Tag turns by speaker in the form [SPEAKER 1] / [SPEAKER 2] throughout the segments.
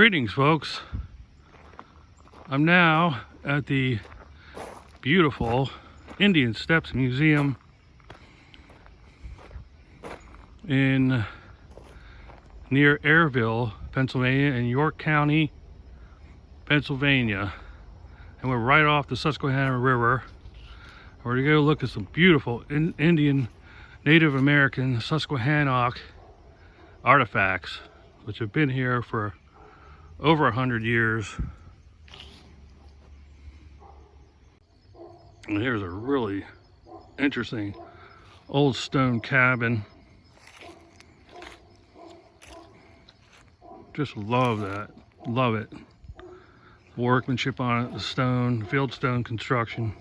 [SPEAKER 1] Greetings, folks. I'm now at the beautiful Indian Steps Museum in near Airville, Pennsylvania, in York County, Pennsylvania. And we're right off the Susquehanna River. We're going to go look at some beautiful Indian, Native American, Susquehannock artifacts, which have been here for over 100 years. And here's a really interesting old stone cabin. Just love that, love it. Workmanship on it, the stone, fieldstone construction.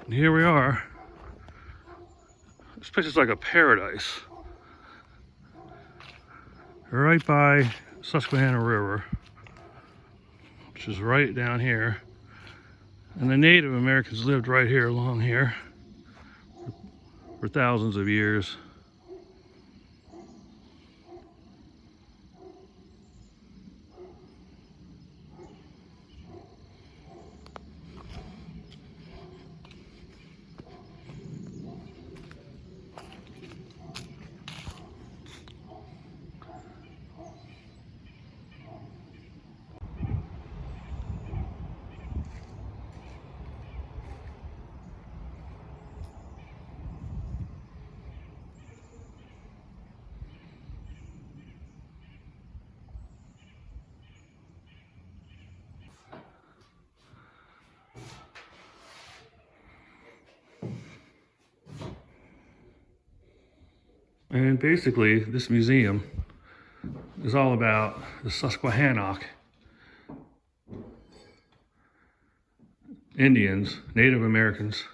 [SPEAKER 1] And here we are. This place is like a paradise. Right by Susquehanna River, which is right down here. And the Native Americans lived right here along here for thousands of years. And basically, this museum is all about the Susquehannock Indians, Native Americans,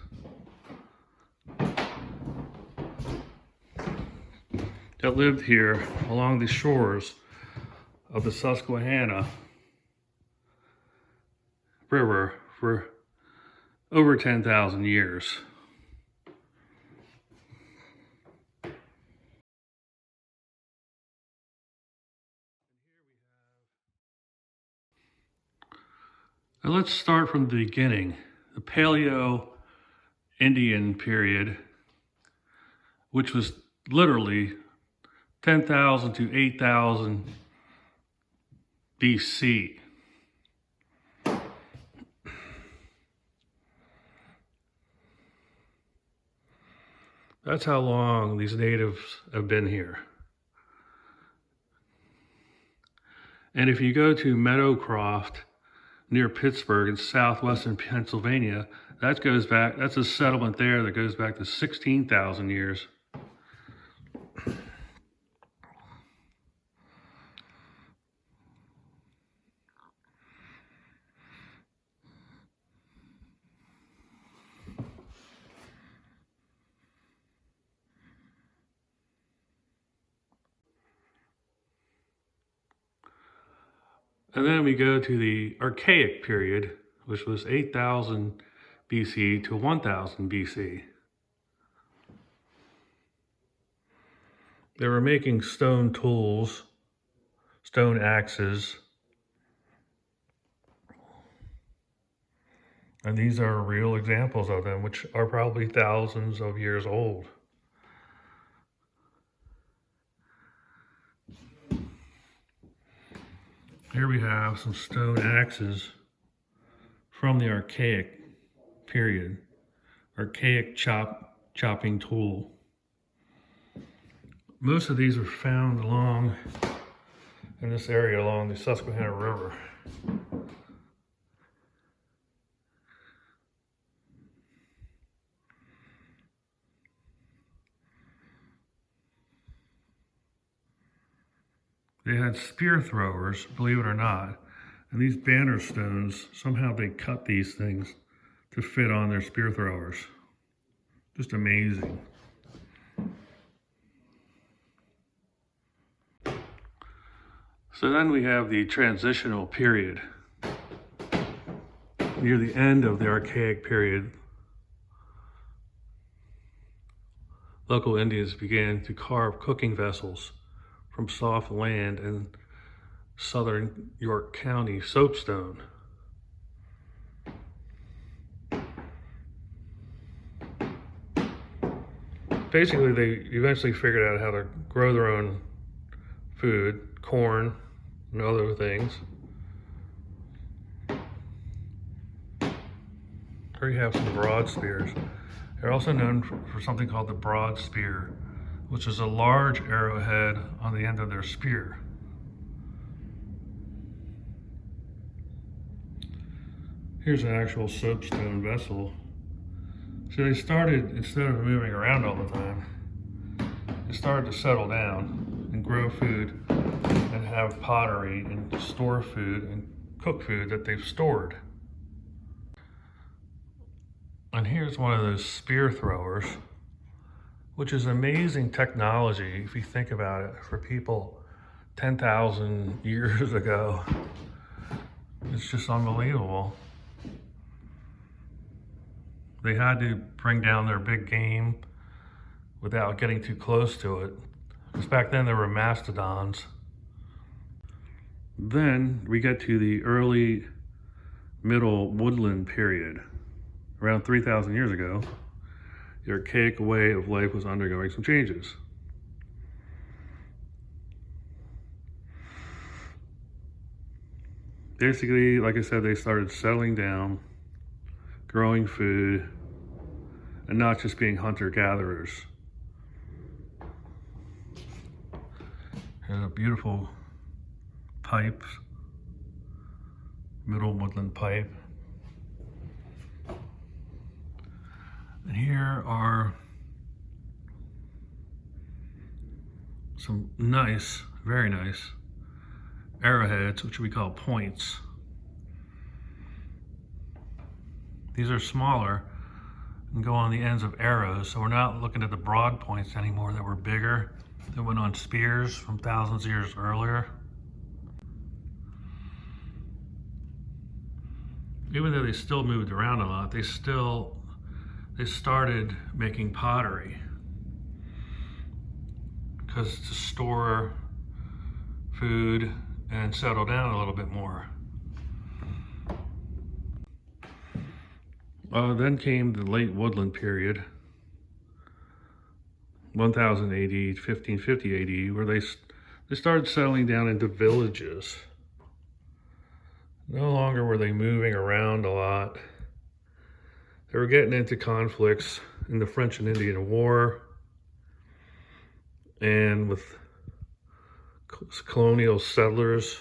[SPEAKER 1] that lived here along the shores of the Susquehanna River for over 10,000 years. Now let's start from the beginning, the Paleo-Indian period, which was literally 10,000 to 8,000 BC. That's how long these natives have been here. And if you go to Meadowcroft, near Pittsburgh in southwestern Pennsylvania, that goes back, that's a settlement there that goes back to 16,000 years. And then we go to the Archaic period, which was 8,000 BC to 1,000 BC. They were making stone tools, stone axes. And these are real examples of them, which are probably thousands of years old. Here we have some stone axes from the Archaic period, Archaic chopping tool. Most of these were found along in this area along the Susquehanna River. They had spear throwers, believe it or not, and these banner stones, somehow they cut these things to fit on their spear throwers. Just amazing. So then we have the transitional period, near the end of the Archaic period. local Indians began to carve cooking vessels from soft land in southern York County soapstone. Basically, they eventually figured out how to grow their own food, corn and other things. Here you have some broad spears. They're also known for something called the broad spear, which is a large arrowhead on the end of their spear. Here's an actual soapstone vessel. So they started, instead of moving around all the time, they started to settle down and grow food and have pottery and store food and cook food that they've stored. And here's one of those spear throwers, which is amazing technology if you think about it for people 10,000 years ago. It's just unbelievable. They had to bring down their big game without getting too close to it, because back then there were mastodons. Then we get to the early middle woodland period. Around 3,000 years ago, the archaic way of life was undergoing some changes. Basically, like I said, they started settling down, growing food, and not just being hunter-gatherers. Here's a beautiful pipe, middle woodland pipe. And here are some nice, very nice arrowheads, which we call points. These are smaller and go on the ends of arrows, so we're not looking at the broad points anymore that were bigger, that went on spears from thousands of years earlier. Even though they still moved around a lot, they started making pottery, because to store food and settle down a little bit more. Then came the late woodland period, 1000 AD, 1550 AD, where they started settling down into villages. No longer were they moving around a lot. They were getting into conflicts in the French and Indian War and with colonial settlers.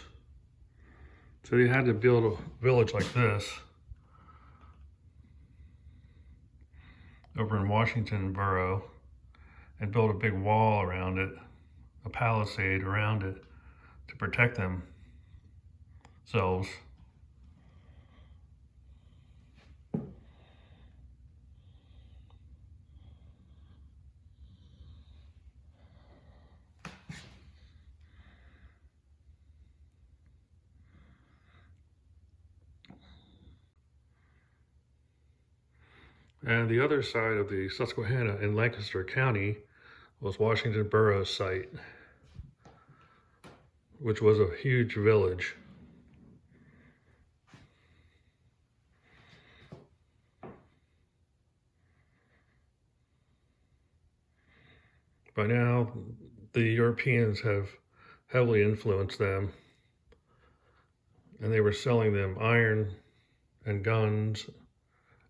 [SPEAKER 1] So they had to build a village like this over in Washington Borough and build a big wall around it, a palisade around it to protect themselves. And the other side of the Susquehanna in Lancaster County was Washington Borough's site, which was a huge village. By now, the Europeans have heavily influenced them, and they were selling them iron and guns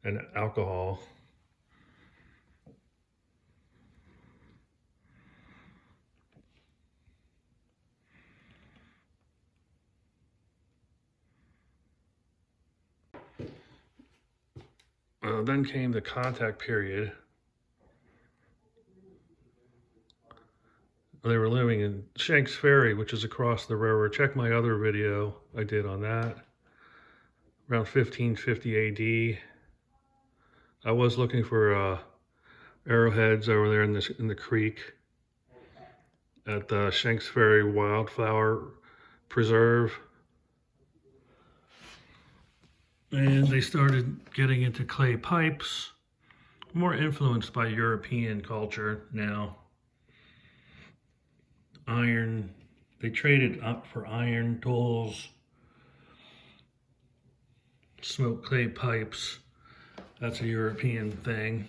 [SPEAKER 1] and alcohol. Then came the contact period. They were living in Shanks Ferry, which is across the river. Check my other video I did on that. Around 1550 AD. I was looking for arrowheads over there in the creek at the Shanks Ferry Wildflower Preserve. And they started getting into clay pipes, more influenced by European culture now. Iron, they traded up for iron tools, smoke clay pipes. That's a European thing.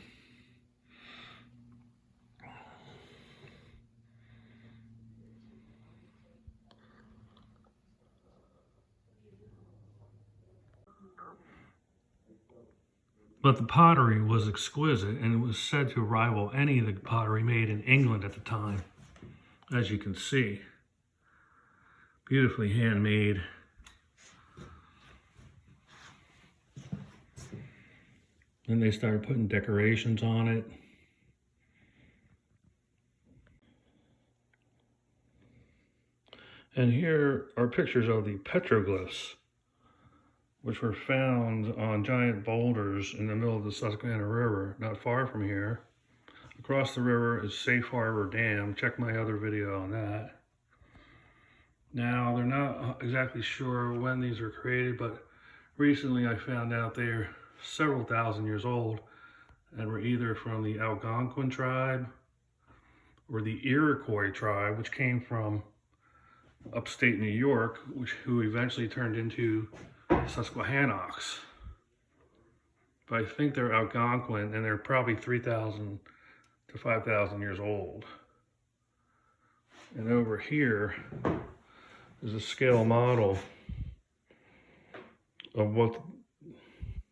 [SPEAKER 1] But the pottery was exquisite, and it was said to rival any of the pottery made in England at the time, as you can see. Beautifully handmade. Then they started putting decorations on it. And here are pictures of the petroglyphs, which were found on giant boulders in the middle of the Susquehanna River, not far from here. Across the river is Safe Harbor Dam. Check my other video on that. Now, they're not exactly sure when these were created, but recently I found out they're several thousand years old and were either from the Algonquin tribe or the Iroquois tribe, which came from upstate New York, who eventually turned into Susquehannocks. But I think they're Algonquin, and they're probably 3,000 to 5,000 years old. And over here is a scale model of what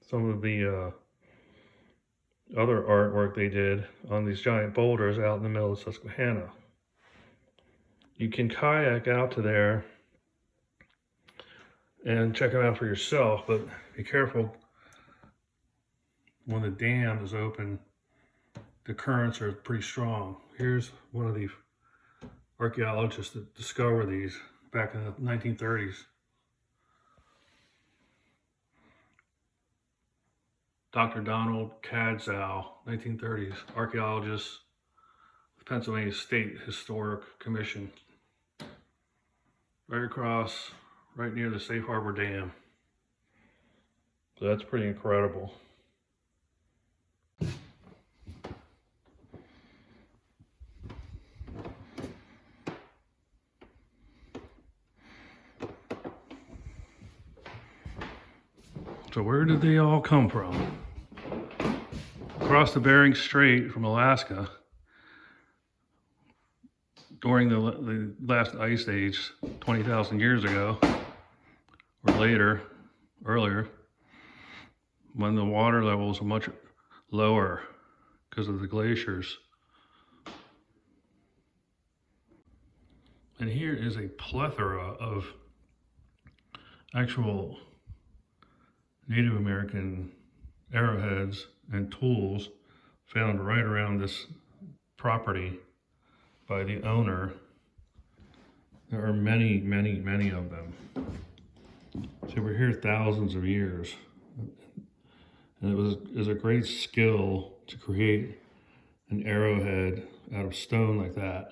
[SPEAKER 1] some of the other artwork they did on these giant boulders out in the middle of Susquehanna. You can kayak out to there and check them out for yourself, but be careful when the dam is open. The currents are pretty strong. Here's one of the archaeologists that discovered these back in the 1930s. Dr. Donald Cadzow, 1930s, archaeologist with Pennsylvania State Historic Commission. Right across, right near the Safe Harbor Dam. So that's pretty incredible. So where did they all come from? Across the Bering Strait from Alaska during the last ice age 20,000 years ago, or later, earlier, when the water levels were much lower because of the glaciers. And here is a plethora of actual Native American arrowheads and tools found right around this property by the owner. There are many, many, many of them. So we're here thousands of years. And it was a great skill to create an arrowhead out of stone like that.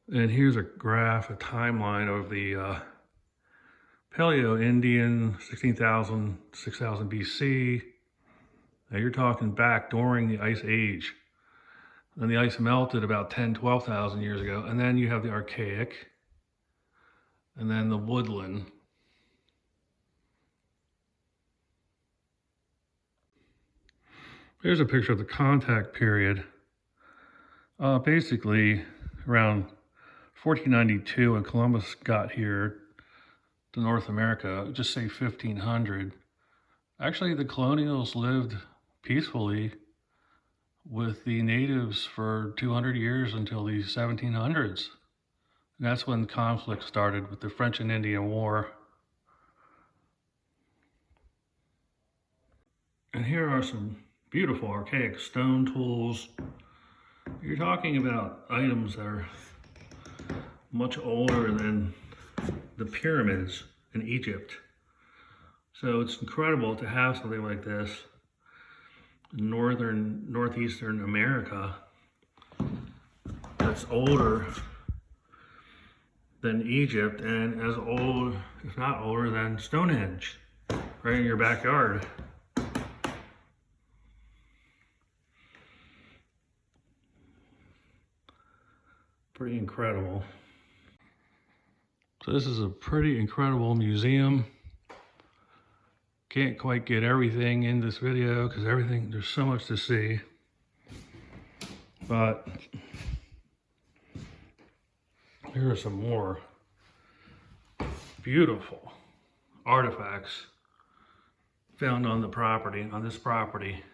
[SPEAKER 1] And here's a graph, a timeline of the Paleo-Indian, 16,000, 6,000 BC. Now you're talking back during the Ice Age. Then the ice melted about 10, 12,000 years ago. And then you have the Archaic, and then the Woodland. Here's a picture of the contact period. Basically, around 1492, when Columbus got here to North America, just say 1500. Actually, the colonials lived peacefully with the natives for 200 years until the 1700s. And that's when conflict started with the French and Indian War. And here are some beautiful archaic stone tools. You're talking about items that are much older than the pyramids in Egypt. So it's incredible to have something like this in northeastern America that's older than Egypt and as old, if not older, than Stonehenge, right in your backyard. Pretty incredible. So this is a pretty incredible museum. Can't quite get everything in this video because there's so much to see. But here are some more beautiful artifacts found on this property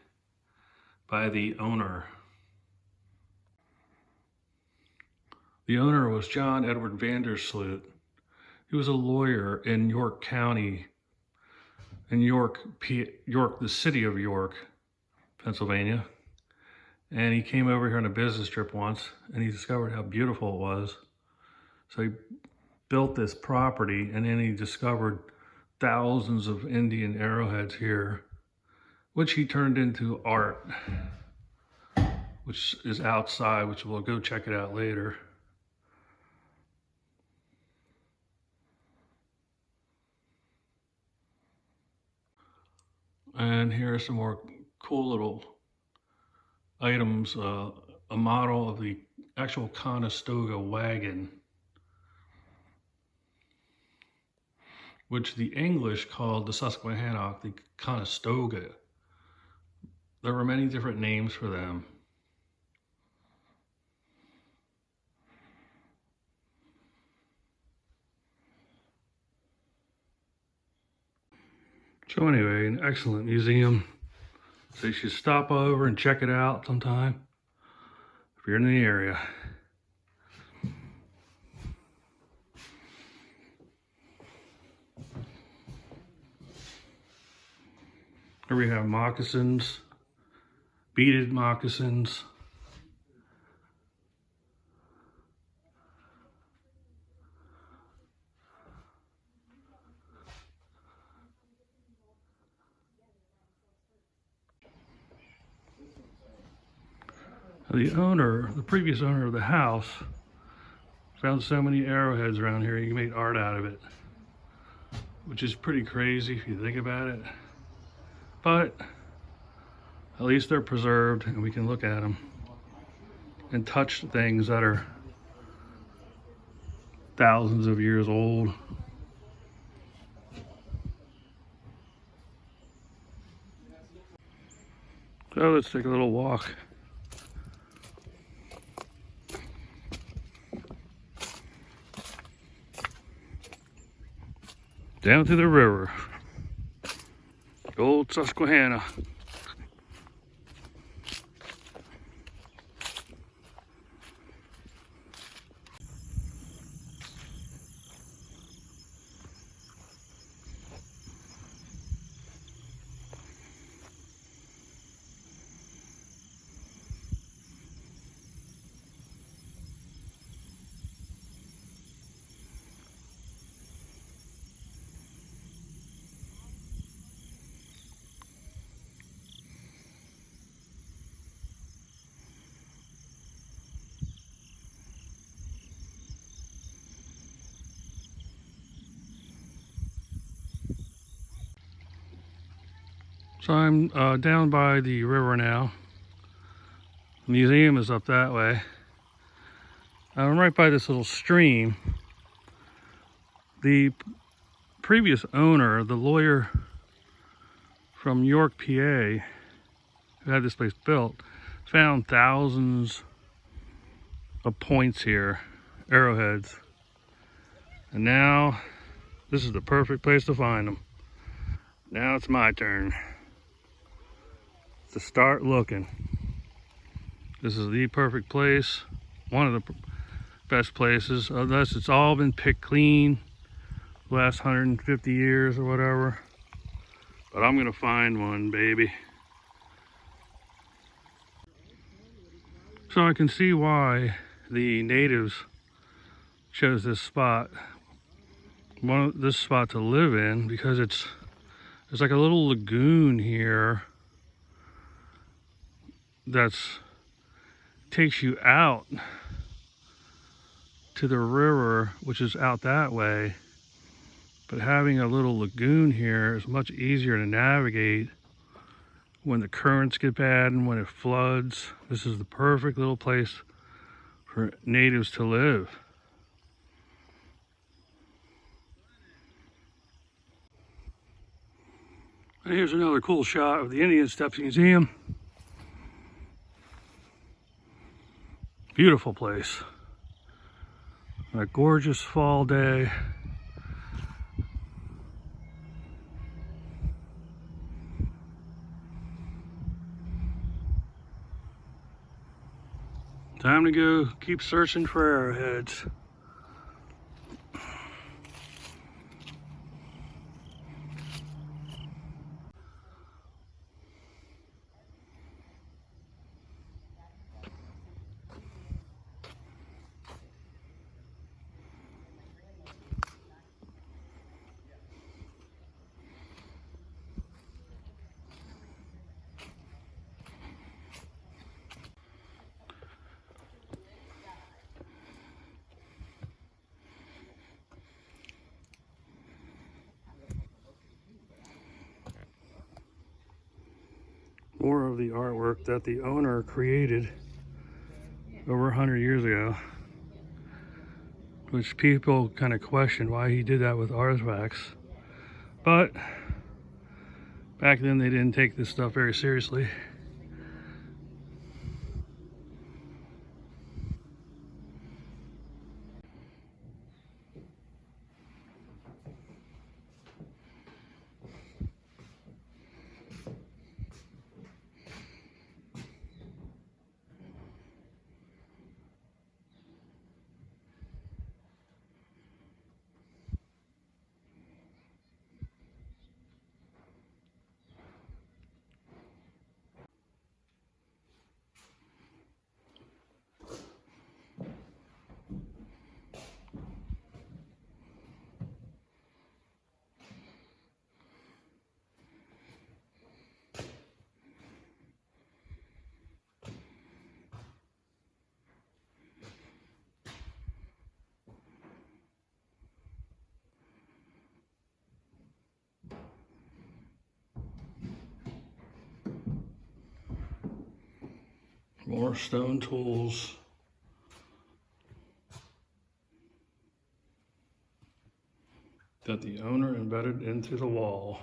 [SPEAKER 1] by the owner. The owner was John Edward Vandersloot. He was a lawyer in York County, in York, the city of York, Pennsylvania. And he came over here on a business trip once, and he discovered how beautiful it was. So he built this property, and then he discovered thousands of Indian arrowheads here, which he turned into art, which is outside, which we'll go check it out later. And here are some more cool little items. A model of the actual Conestoga wagon, which the English called the Susquehanna, the Conestoga. There were many different names for them. So anyway, an excellent museum. So you should stop over and check it out sometime if you're in the area. Here we have moccasins, beaded moccasins. The previous owner of the house found so many arrowheads around here, you can make art out of it, which is pretty crazy if you think about it. But at least they're preserved and we can look at them and touch things that are thousands of years old. So let's take a little walk. Down to the river, old Susquehanna. So I'm down by the river now. The museum is up that way. I'm right by this little stream. The previous owner, the lawyer from York, PA, who had this place built, found thousands of points here, arrowheads. And now this is the perfect place to find them. Now it's my turn to start looking. This is the perfect place, one of the best places, unless it's all been picked clean the last 150 years or whatever. But I'm gonna find one, baby. So I can see why the natives chose this spot, this spot to live in, because there's like a little lagoon here that's takes you out to the river, which is out that way, But having a little lagoon here is much easier to navigate when the currents get bad and when it floods. This is the perfect little place for natives to live. And here's another cool shot of the Indian Steps Museum. Beautiful place. On a gorgeous fall day. Time to go keep searching for arrowheads. More of the artwork that the owner created over 100 years ago, which people kind of question why he did that with artifacts. But back then they didn't take this stuff very seriously. More stone tools. That the owner embedded into the wall.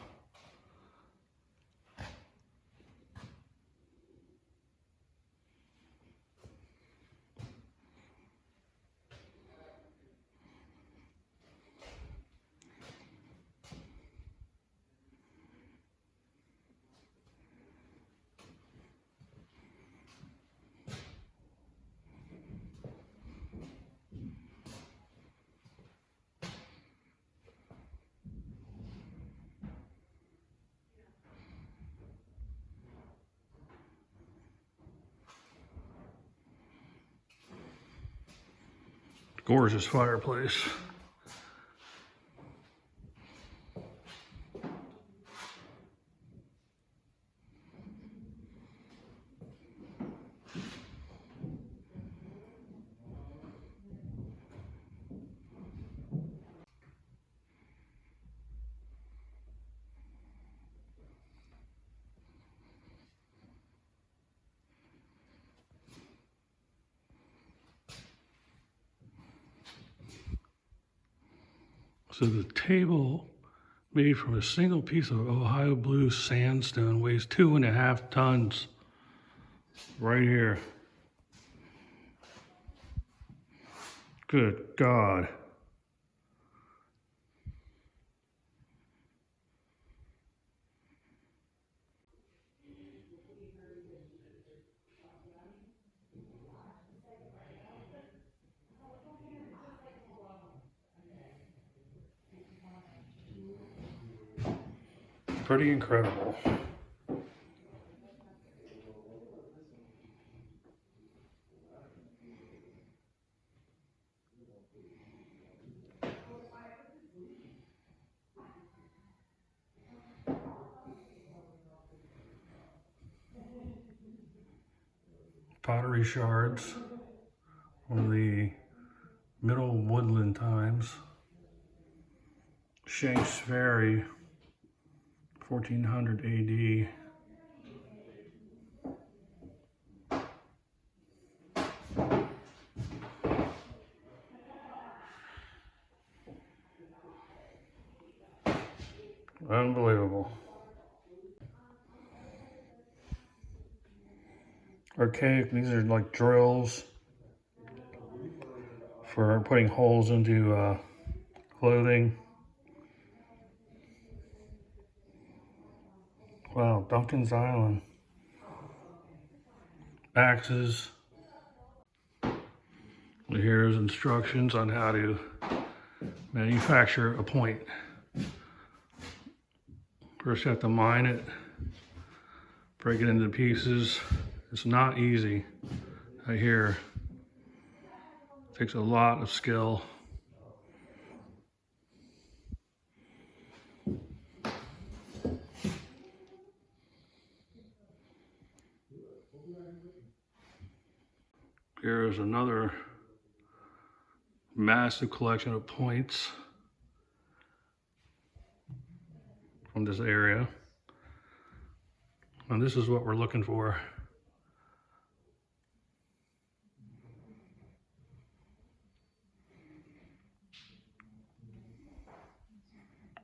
[SPEAKER 1] Gorgeous fireplace. So the table made from a single piece of Ohio blue sandstone weighs 2.5 tons. Right here. Good God. Pretty incredible. Pottery shards from the Middle Woodland times. Shanks Ferry, 1400 AD. Unbelievable. Archaic, these are like drills for putting holes into clothing. Wow, Duncan's Island. Axes. Here's instructions on how to manufacture a point. First you have to mine it, break it into pieces. It's not easy. I hear it takes a lot of skill. Here's another massive collection of points from this area. And this is what we're looking for.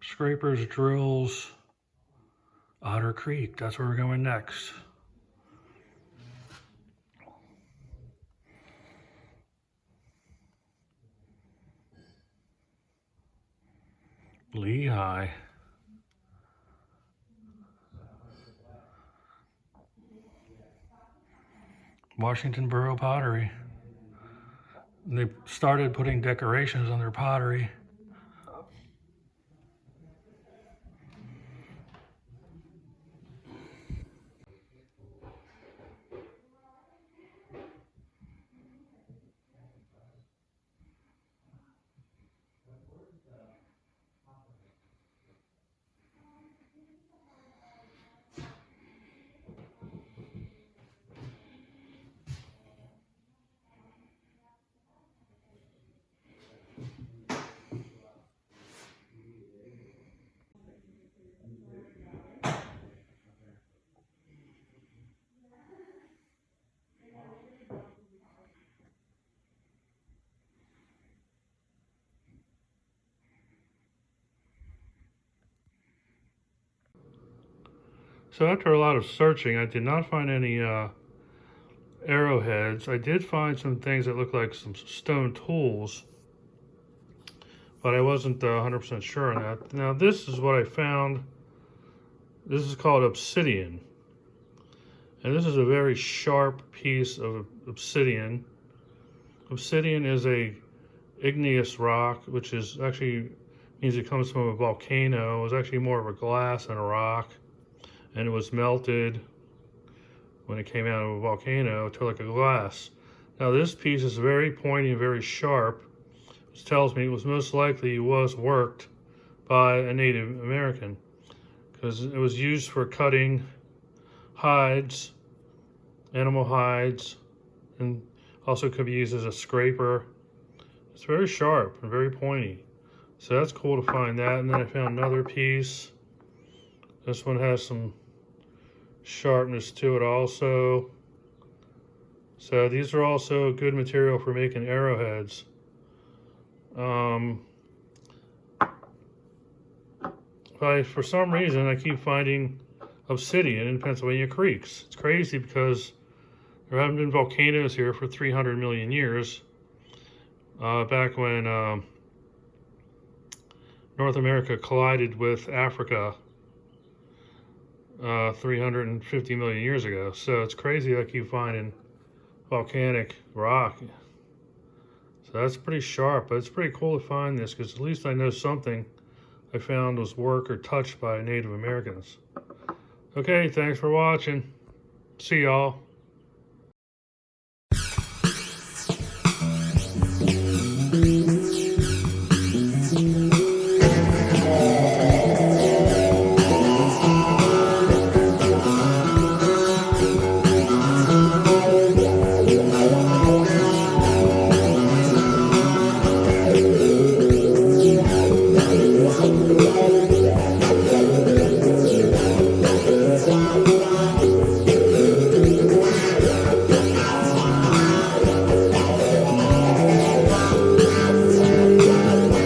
[SPEAKER 1] Scrapers, drills, Otter Creek, that's where we're going next. Lehigh. Washington Borough pottery. And they started putting decorations on their pottery. So after a lot of searching, I did not find any arrowheads. I did find some things that looked like some stone tools, but I wasn't 100% sure on that. Now this is what I found. This is called obsidian. And this is a very sharp piece of obsidian. Obsidian is a igneous rock, which is actually means it comes from a volcano. It was actually more of a glass than a rock. And it was melted when it came out of a volcano to like a glass. Now this piece is very pointy and very sharp, which tells me it was most likely worked by a Native American, because it was used for cutting hides, animal hides, and also could be used as a scraper. It's very sharp and very pointy. So that's cool to find that. And then I found another piece. This one has some sharpness to it also. So these are also good material for making arrowheads. For some reason I keep finding obsidian in Pennsylvania creeks. It's crazy because there haven't been volcanoes here for 300 million years. Back when North America collided with Africa 350 million years ago. So it's crazy I keep finding volcanic rock. So that's pretty sharp, but it's pretty cool to find this, because at least I know something I found was worked or touched by Native Americans. Okay, thanks for watching. See y'all.